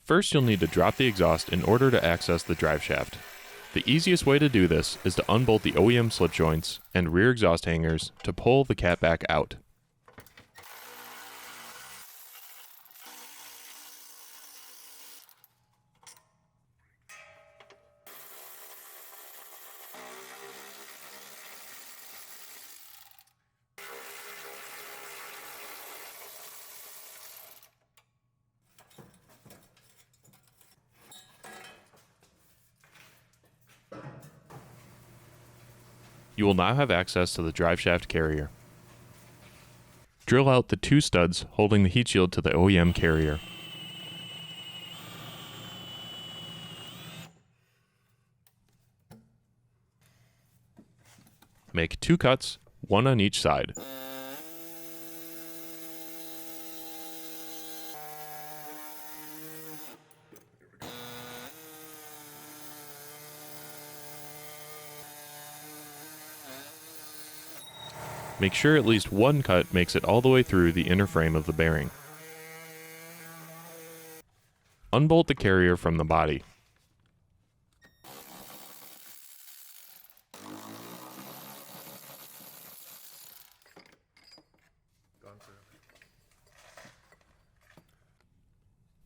First, you'll need to drop the exhaust in order to access the drive shaft. The easiest way to do this is to unbolt the OEM slip joints and rear exhaust hangers to pull the cat back out. You will now have access to the Driveshaft Carrier. Drill out the 2 studs holding the heat shield to the OEM carrier. Make 2 cuts, 1 on each side. Make sure at least 1 cut makes it all the way through the inner frame of the bearing. Unbolt the carrier from the body.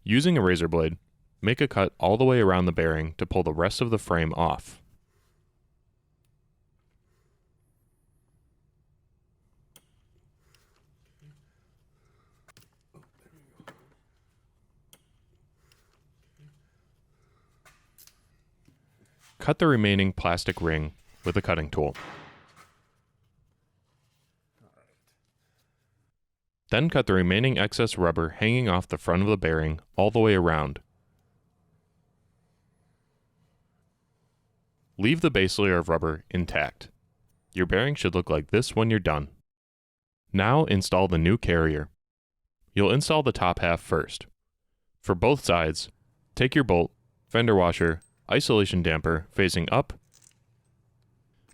Using a razor blade, make a cut all the way around the bearing to pull the rest of the frame off. Cut the remaining plastic ring with a cutting tool. Then cut the remaining excess rubber hanging off the front of the bearing all the way around. Leave the base layer of rubber intact. Your bearing should look like this when you're done. Now install the new carrier. You'll install the top half first. For both sides, take your bolt, fender washer, isolation damper facing up,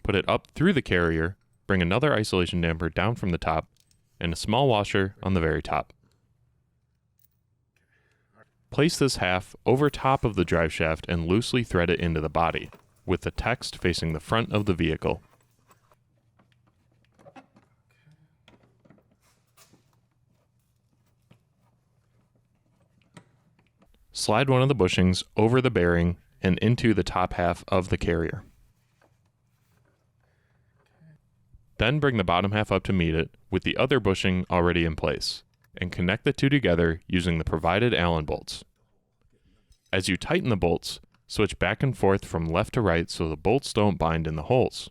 put it up through the carrier, bring another isolation damper down from the top, and a small washer on the very top. Place this half over top of the drive shaft and loosely thread it into the body, with the text facing the front of the vehicle. Slide one of the bushings over the bearing and into the top half of the carrier. Then bring the bottom half up to meet it with the other bushing already in place, and connect the 2 together using the provided Allen bolts. As you tighten the bolts, switch back and forth from left to right so the bolts don't bind in the holes.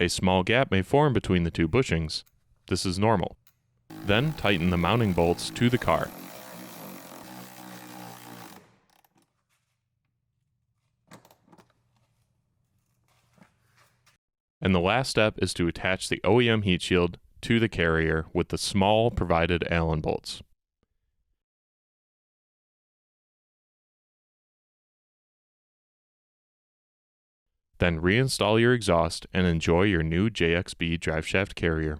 A small gap may form between the 2 bushings. This is normal. Then tighten the mounting bolts to the car. And the last step is to attach the OEM heat shield to the carrier with the small provided Allen bolts. Then reinstall your exhaust and enjoy your new JXB Driveshaft Carrier.